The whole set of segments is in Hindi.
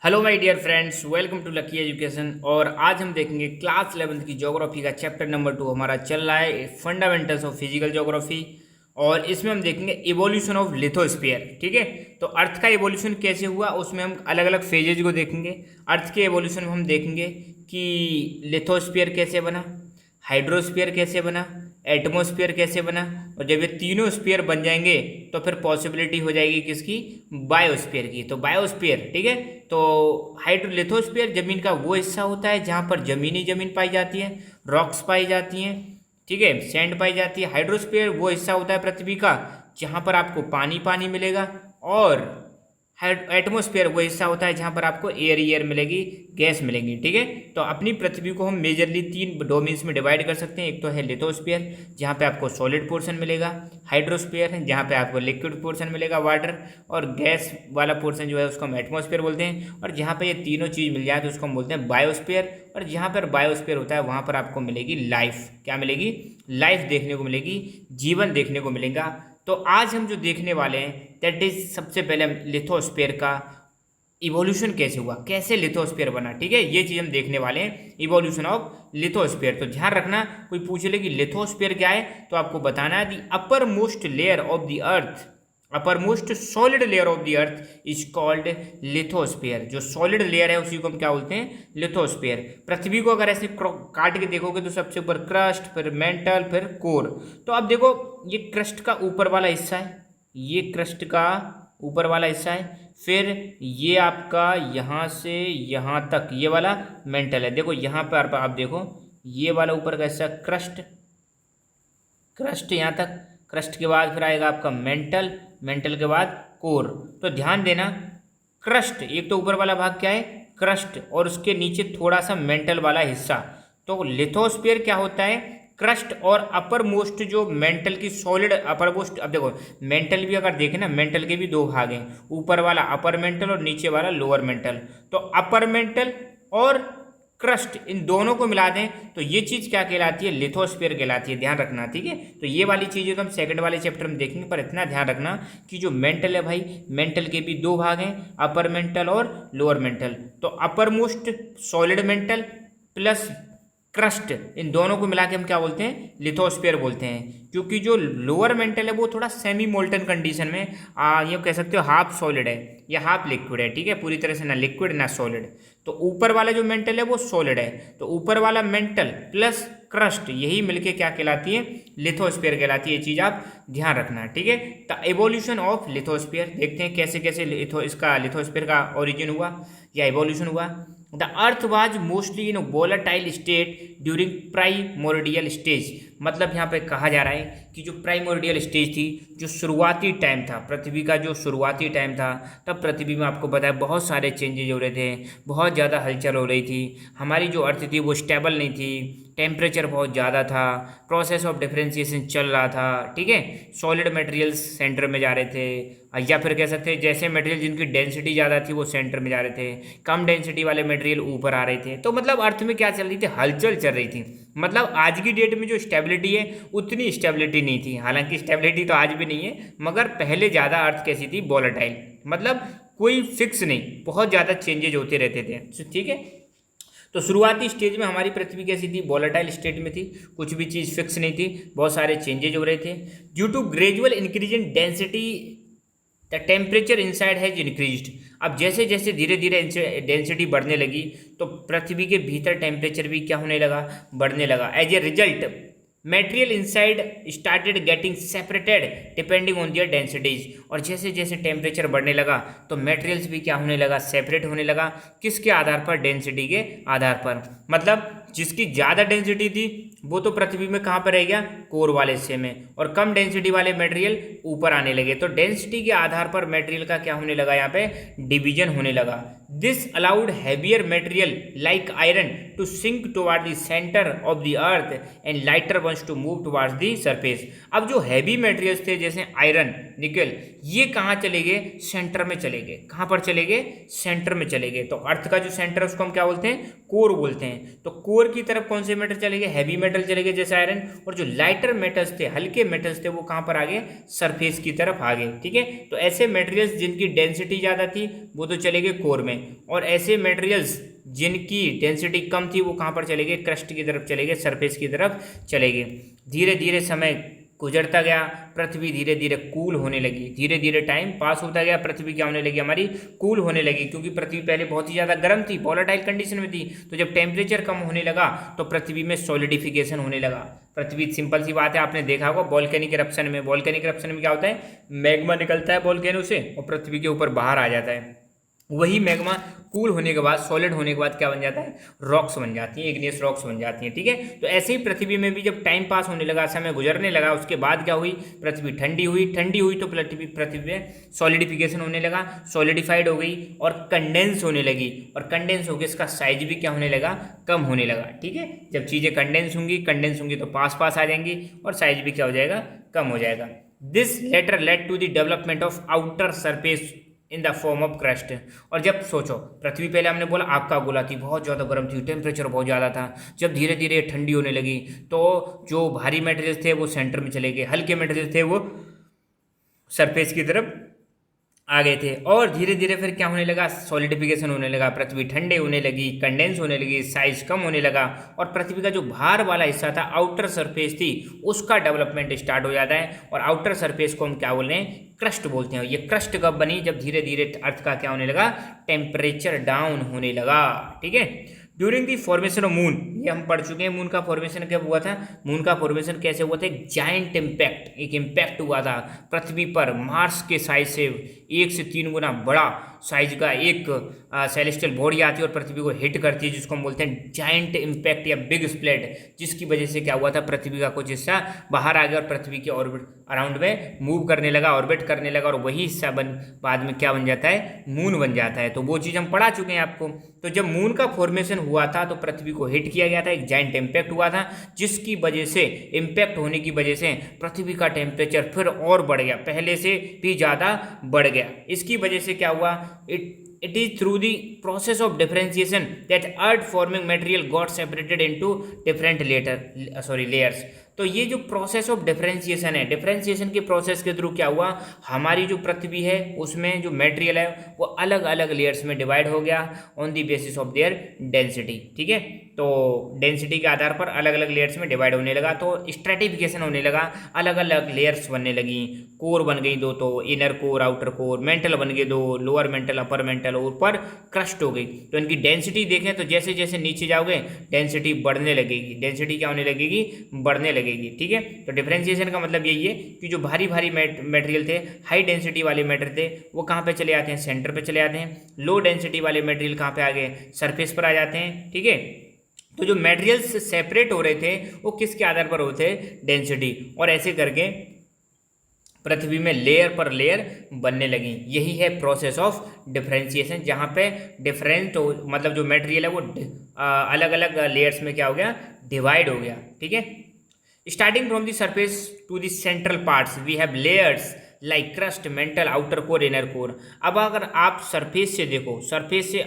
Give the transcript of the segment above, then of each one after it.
Hello my dear friends, welcome to Lucky Education. और आज हम देखेंगे क्लास 11th की ज्योग्राफी का चैप्टर नंबर 2 हमारा चल रहा है, फंडामेंटल्स ऑफ फिजिकल ज्योग्राफी। और इसमें हम देखेंगे इवोल्यूशन ऑफ लिथोस्फीयर। ठीक है, तो अर्थ का इवोल्यूशन कैसे हुआ उसमें हम अलग अलग फेजेज को देखेंगे। अर्थ के इवोल्यूशन में हम देखेंगे कि लिथोस्फीयर कैसे बना, हाइड्रोस्फीयर कैसे बना, एटमोस्फीयर कैसे बना, और जब ये तीनों स्फीयर बन जाएंगे तो फिर पॉसिबिलिटी हो जाएगी किसकी, बायोस्फीयर की। तो बायोस्फीयर, ठीक है। तो लिथोस्फीयर जमीन का वो हिस्सा होता है जहाँ पर जमीन पाई जाती है, रॉक्स पाई जाती हैं, ठीक है, सैंड पाई जाती है। हाइड्रोस्फीयर वो हिस्सा होता है पृथ्वी का जहाँ पर आपको पानी मिलेगा, और एटमोस्फेयर वो हिस्सा होता है जहाँ पर आपको एयर मिलेगी, गैस मिलेंगी। ठीक है, तो अपनी पृथ्वी को हम मेजरली 3 डोमेन्स में डिवाइड कर सकते हैं। एक तो है लिथोस्फीयर जहाँ पे आपको सॉलिड पोर्शन मिलेगा, हाइड्रोस्फीयर है जहाँ पे आपको लिक्विड पोर्शन मिलेगा वाटर, और गैस वाला पोर्शन जो है उसको हम एटमोस्फीयर बोलते हैं। और जहाँ पे ये तीनों चीज़ मिल जाए तो उसको हम बोलते हैं बायोस्फीयर। और जहाँ पर बायोस्फीयर होता है वहाँ पर आपको मिलेगी लाइफ। क्या मिलेगी? लाइफ देखने को मिलेगी, जीवन देखने को मिलेगा। तो आज हम जो देखने वाले हैं दैट इज, सबसे पहले हम लिथोस्फीयर का इवोल्यूशन कैसे हुआ, कैसे लिथोस्फीयर बना। ठीक है, ये चीज़ हम देखने वाले हैं, इवोल्यूशन ऑफ लिथोस्फीयर। तो ध्यान रखना, कोई पूछ ले कि लिथोस्फीयर क्या है तो आपको बताना है the upper most layer of the earth, upper most solid layer of the earth is called lithosphere. जो सॉलिड लेयर है उसी को हम क्या बोलते हैं, लिथोस्फीयर। पृथ्वी को अगर ऐसे काट के देखोगे तो सबसे ऊपर क्रस्ट, फिर मेंटल, फिर कोर। तो अब देखो, ये क्रस्ट का ऊपर वाला हिस्सा है, ये क्रस्ट का ऊपर वाला हिस्सा है, फिर ये आपका यहाँ से यहाँ तक ये वाला मेंटल है। देखो यहाँ पर आप देखो, ये वाला ऊपर का हिस्सा क्रस्ट, क्रस्ट यहाँ तक, क्रस्ट के बाद फिर आएगा आपका मेंटल, मेंटल के बाद कोर। तो ध्यान देना, क्रस्ट एक तो ऊपर वाला भाग क्या है, क्रस्ट, और उसके नीचे थोड़ा सा मेंटल वाला हिस्सा। तो लिथोस्फीयर क्या होता है, क्रस्ट और अपर मोस्ट जो मेंटल की सॉलिड अपर मोस्ट। अब देखो मेंटल भी अगर देखें ना, मेंटल के भी 2 भाग हैं, ऊपर वाला अपर मेंटल और नीचे वाला लोअर मेंटल। तो अपर मेंटल और क्रस्ट इन दोनों को मिला दें तो ये चीज़ क्या कहलाती है, लिथोस्फीयर कहलाती है। ध्यान रखना, ठीक है। तो ये वाली चीज़ें तो हम सेकंड वाले चैप्टर में देखेंगे, पर इतना ध्यान रखना कि जो मेंटल है भाई, मेंटल के भी 2 भाग हैं, अपर मेंटल और लोअर मेंटल। तो uppermost solid mantle plus crust, इन दोनों को मिला के हम क्या बोलते हैं, लिथोस्फीयर बोलते हैं। क्योंकि जो लोअर मेंटल है वो थोड़ा सेमी मोल्टन कंडीशन में, ये कह सकते हो हाफ सॉलिड है या हाफ लिक्विड है। ठीक है, पूरी तरह से ना लिक्विड ना सॉलिड। तो ऊपर वाला जो मेंटल है वो सॉलिड है, तो ऊपर वाला मेंटल प्लस क्रस्ट यही मिलके क्या कहलाती है, लिथोस्फीयर कहलाती है। ये चीज़ आप ध्यान रखना, ठीक है। द एवोल्यूशन ऑफ लिथोस्फीयर, देखते हैं कैसे कैसे इसका लिथोस्फीयर का ओरिजिन हुआ या एवोल्यूशन हुआ। The earth was mostly in volatile state during primordial stage. मतलब यहाँ पे कहा जा रहा है कि जो प्राइमोर्डियल स्टेज थी, जो शुरुआती टाइम था पृथ्वी का, जो शुरुआती टाइम था, तब पृथ्वी में आपको पता है बहुत सारे चेंजेज हो रहे थे, बहुत ज़्यादा हलचल हो रही थी। हमारी जो अर्थ थी वो स्टेबल नहीं थी, टेम्परेचर बहुत ज़्यादा था, प्रोसेस ऑफ डिफरेंशिएशन चल रहा था। ठीक है, सॉलिड मटेरियल्स सेंटर में जा रहे थे, या फिर कह सकते हैं जैसे मटेरियल जिनकी डेंसिटी ज़्यादा थी वो सेंटर में जा रहे थे, कम डेंसिटी वाले मटेरियल ऊपर आ रहे थे। तो मतलब अर्थ में क्या चल रही थी, हलचल चल रही थी। मतलब आज की डेट में जो स्टेबिलिटी है उतनी स्टेबिलिटी नहीं थी, हालांकि स्टेबिलिटी तो आज भी नहीं है, मगर पहले ज़्यादा अर्थ कैसी थी, वोलेटाइल। मतलब कोई फिक्स नहीं, बहुत ज़्यादा चेंजेज होते रहते थे। ठीक है, तो शुरुआती स्टेज में हमारी पृथ्वी कैसी थी, वोलेटाइल स्टेट में थी, कुछ भी चीज़ फिक्स नहीं थी, बहुत सारे चेंजेज हो रहे थे। Due to gradual increase in density the temperature inside has increased. अब जैसे जैसे धीरे धीरे डेंसिटी बढ़ने लगी तो पृथ्वी के भीतर टेम्परेचर भी क्या होने लगा, बढ़ने लगा। As a result material inside started getting separated depending on their densities. और जैसे जैसे टेम्परेचर बढ़ने लगा तो मटेरियल्स भी क्या होने लगा, सेपरेट होने लगा। किसके आधार पर, डेंसिटी के आधार पर। मतलब जिसकी ज़्यादा डेंसिटी थी वो तो पृथ्वी में कहाँ पर रह गया, कोर वाले हिस्से में, और कम डेंसिटी वाले मटेरियल ऊपर आने लगे। तो डेंसिटी के आधार पर मटेरियल का क्या होने लगा, यहाँ पे डिवीजन होने लगा। This allowed heavier material like iron to sink toward the centre of the earth and lighter ones to move towards the surface. अब जो हैवी मटेरियल्स थे जैसे आयरन, निकल, ये कहाँ चले गए, सेंटर में चले गए। कहाँ पर चले गए, सेंटर में चले गए। तो अर्थ का जो सेंटर है उसको हम क्या बोलते हैं, कोर बोलते हैं। तो कोर की तरफ कौन से मेटल चले गए, हैवी मेटल चले गए जैसे आयरन, और जो लाइटर मेटल्स थे, हल्के मेटल्स थे, वो कहाँ पर आ गए, सरफेस की तरफ आ गए। ठीक है, तो ऐसे मेटेरियल्स जिनकी डेंसिटी ज़्यादा थी वो तो चले गए कोर में, और ऐसे मेटेरियल्स जिनकी डेंसिटी कम थी वो कहाँ पर चले गए, क्रस्ट की तरफ चले गए, सरफेस की तरफ चले गए। धीरे धीरे समय गुजरता गया, पृथ्वी धीरे धीरे कूल होने लगी, धीरे धीरे टाइम पास होता गया, पृथ्वी क्या होने लगी, हमारी कूल होने लगी, क्योंकि पृथ्वी पहले बहुत ही ज़्यादा गर्म थी, वॉलेटाइल कंडीशन में थी। तो जब टेम्परेचर कम होने लगा तो पृथ्वी में सॉलिडिफिकेशन होने लगा। पृथ्वी, सिंपल सी बात है, आपने देखा होगा वॉल्केनिक इरप्शन में, वॉल्केनिक इरप्शन में क्या होता है, मैग्मा निकलता है वॉल्केनो से और पृथ्वी के ऊपर बाहर आ जाता है। वही मैग्मा कूल होने के बाद, सॉलिड होने के बाद क्या बन जाता है, रॉक्स बन जाती हैं, इग्नियस रॉक्स बन जाती हैं। ठीक है, तो ऐसे ही पृथ्वी में भी जब टाइम पास होने लगा, समय गुजरने लगा, उसके बाद क्या हुई, पृथ्वी ठंडी हुई, ठंडी हुई तो पृथ्वी में सॉलिडिफिकेशन होने लगा, सॉलिडिफाइड हो गई और कंडेंस होने लगी, और कंडेंस होकर इसका साइज भी क्या होने लगा, कम होने लगा। ठीक है, जब चीज़ें कंडेंस होंगी तो पास पास आ जाएंगी और साइज भी क्या हो जाएगा, कम हो जाएगा। This later led to the development of outer surface in the form of crust. और जब सोचो, पृथ्वी पहले हमने बोला आग का गोला थी, बहुत ज़्यादा गर्म थी, टेम्परेचर बहुत ज़्यादा था, जब धीरे धीरे ठंडी होने लगी तो जो भारी मटेरियल्स थे वो सेंटर में चले गए, हल्के मटेरियल्स थे वो सरफेस की तरफ आ गए थे, और धीरे धीरे फिर क्या होने लगा, सॉलिडिफिकेशन होने लगा, पृथ्वी ठंडे होने लगी, कंडेंस होने लगी, साइज कम होने लगा, और पृथ्वी का जो बाहर वाला हिस्सा था, आउटर सरफेस थी, उसका डेवलपमेंट स्टार्ट हो जाता है। और आउटर सरफेस को हम क्या बोल रहे हैं, क्रस्ट बोलते हैं। ये क्रस्ट कब बनी, जब धीरे धीरे अर्थ का क्या होने लगा, टेम्परेचर डाउन होने लगा। ठीक है, during the formation of moon, ये हम पढ़ चुके हैं, मून का फॉर्मेशन कब हुआ था, मून का फॉर्मेशन कैसे हुआ था, एक जायंट इम्पैक्ट, एक इम्पैक्ट हुआ था पृथ्वी पर, मार्स के साइज से 1 से 3 गुना बड़ा साइज का एक सेलेस्टियल बॉडी आती है और पृथ्वी को हिट करती है, जिसको हम बोलते हैं जायंट इम्पैक्ट या बिग स्प्लिट, जिसकी वजह से क्या हुआ था, पृथ्वी का कुछ हिस्सा बाहर आ गया और पृथ्वी के ऑर्बिट अराउंड में मूव करने लगा, ऑर्बिट करने लगा, और वही हिस्सा बाद में क्या बन जाता है, मून बन जाता है। तो वो चीज़ हम पढ़ा चुके हैं आपको। तो जब मून का फॉर्मेशन हुआ था तो पृथ्वी को हिट किया गया था, एक जायंट इम्पैक्ट हुआ था, जिसकी वजह से, इम्पैक्ट होने की वजह से पृथ्वी का टेम्परेचर फिर और बढ़ गया, पहले से भी ज़्यादा बढ़ गया। इसकी वजह से क्या हुआ, it is through the process of differentiation that earth forming material got separated into different layers। तो ये जो प्रोसेस ऑफ डिफरेंशिएशन है, डिफरेंशिएशन के प्रोसेस के थ्रू क्या हुआ, हमारी जो पृथ्वी है उसमें जो मटेरियल है वो अलग अलग लेयर्स में डिवाइड हो गया on the basis of their density. ठीक है, तो डेंसिटी के आधार पर अलग अलग लेयर्स में डिवाइड होने लगा, तो स्ट्रेटिफिकेशन होने लगा, अलग अलग लेयर्स बनने लगी, कोर बन गई दो, तो inner core, outer core, mental बन गए दो, लोअर मेंटल, अपर मेंटल, ऊपर क्रस्ट हो गई। तो इनकी डेंसिटी देखें तो जैसे जैसे नीचे जाओगे डेंसिटी बढ़ने लगेगी, डेंसिटी क्या होने लगेगी, बढ़ने लगेगी। ठीक है, तो डिफरेंशिएशन का मतलब यही है कि जो भारी भारी मटेरियल थे, हाई डेंसिटी वाले मैटर थे, वो कहाँ पे चले आते हैं, सेंटर पे चले आते हैं। लो डेंसिटी वाले मटेरियल कहाँ पे आ गए, सरफेस पर आ जाते हैं। ठीक है, तो जो मटेरियल्स सेपरेट हो रहे थे वो किसके आधार पर होते हैं, डेंसिटी, और ऐसे करके पृथ्वी में लेयर पर लेयर बनने लगी। यही है प्रोसेस ऑफ डिफरेंशिएशन, जहाँ पे डिफरेंट मतलब जो मटेरियल है वो अलग अलग लेयर्स में क्या हो गया, डिवाइड हो गया। ठीक है, starting from the surface to the central parts we have layers like crust, mantle, outer core, inner core. अब अगर आप सरफेस से देखो, सरफेस से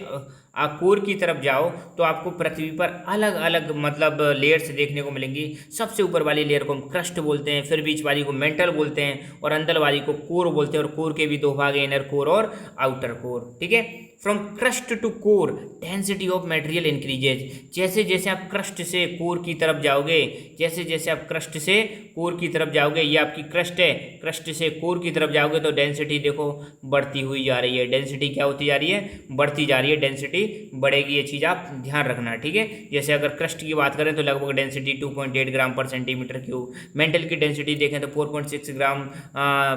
कोर की तरफ जाओ तो आपको पृथ्वी पर अलग अलग मतलब लेयर्स देखने को मिलेंगी। सबसे ऊपर वाली लेयर को हम क्रस्ट बोलते हैं, फिर बीच वाली को मेंटल बोलते हैं, और अंदर वाली को कोर बोलते हैं, और कोर के भी दो भाग हैं, इनर कोर और आउटर कोर। ठीक है, from crust to core density of material increases. जैसे जैसे आप क्रस्ट से कोर की तरफ जाओगे, जैसे जैसे आप क्रस्ट से कोर की तरफ जाओगे, ये आपकी क्रस्ट है, क्रस्ट से कोर की तरफ जाओगे तो डेंसिटी देखो बढ़ती हुई जा रही है, डेंसिटी क्या होती जा रही है, बढ़ती जा रही है, डेंसिटी बढ़ेगी। ये चीज़ आप ध्यान रखना। ठीक है, जैसे अगर क्रस्ट की बात करें तो लगभग डेंसिटी 2.8 ग्राम पर सेंटीमीटर क्यूब, मेंटल की डेंसिटी देखें तो 4.6 ग्राम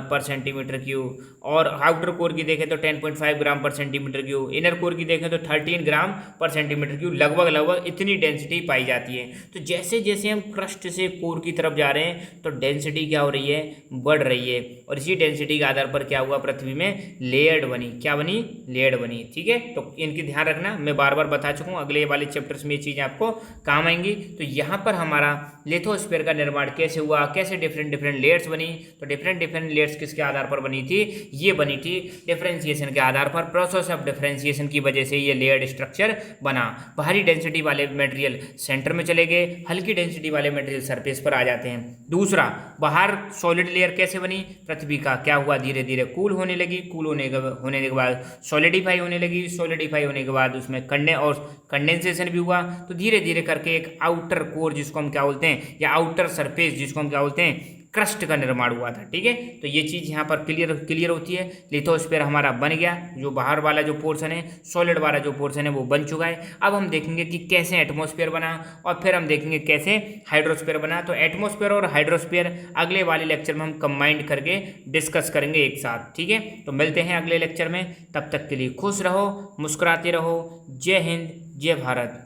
पर सेंटीमीटर क्यूब, और आउटर कोर की देखें तो 10.5 ग्राम पर सेंटीमीटर क्यूब, इनर कोर की देखें तो 13 ग्राम पर सेंटीमीटर क्यूब, लगभग इतनी डेंसिटी पाई जाती है। तो जैसे जैसे हम क्रस्ट से कोर की तरफ जा रहे हैं तो डेंसिटी क्या हो रही है, बढ़ रही है, और इसी डेंसिटी के आधार पर क्या हुआ, पृथ्वी में लेयर्ड बनी, क्या बनी, लेयर्ड बनी। ठीक है, तो इनकी ध्यान रखना, मैं बार बार बता चुका हूँ, अगले वाले चैप्टर्स में ये चीज़ें आपको काम आएंगी। तो यहाँ पर हमारा लिथोस्फीयर का निर्माण कैसे हुआ, कैसे डिफरेंट डिफरेंट लेयर्स बनी, तो डिफरेंट डिफरेंट लेयर्स किसके आधार पर बनी थी, ये बनी थी डिफरेंशिएशन के आधार पर। प्रोसेस ऑफ डिफरेंशिएशन की वजह से ये लेयर्ड स्ट्रक्चर बना। भारी डेंसिटी वाले मटेरियल सेंटर में चले गए, हल्की डेंसिटी वाले मटेरियल सरफेस पर आ जाते हैं। दूसरा, बाहर सॉलिड लेयर कैसे बनी, पृथ्वी का क्या हुआ, धीरे धीरे कूल होने लगी, कूल होने के बाद सॉलिडिफाई होने लगी, सॉलिडिफाई होने के बाद उसमें कंडेंसेशन भी हुआ। तो धीरे धीरे करके एक आउटर कोर जिसको हम क्या बोलते हैं, या आउटर सरफेस जिसको हम क्या बोलते हैं, क्रस्ट का निर्माण हुआ था। ठीक है, तो ये चीज़ यहाँ पर क्लियर होती है। लिथोस्फीयर हमारा बन गया, जो बाहर वाला जो पोर्शन है, सॉलिड वाला जो पोर्शन है वो बन चुका है। अब हम देखेंगे कि कैसे एटमॉस्फेयर बना, और फिर हम देखेंगे कैसे हाइड्रोस्फीयर बना। तो एटमॉस्फेयर और हाइड्रोस्फीयर अगले वाले लेक्चर में हम कंबाइंड करके डिस्कस करेंगे एक साथ। ठीक है, तो मिलते हैं अगले लेक्चर में, तब तक के लिए खुश रहो, मुस्कुराते रहो। जय हिंद, जय भारत।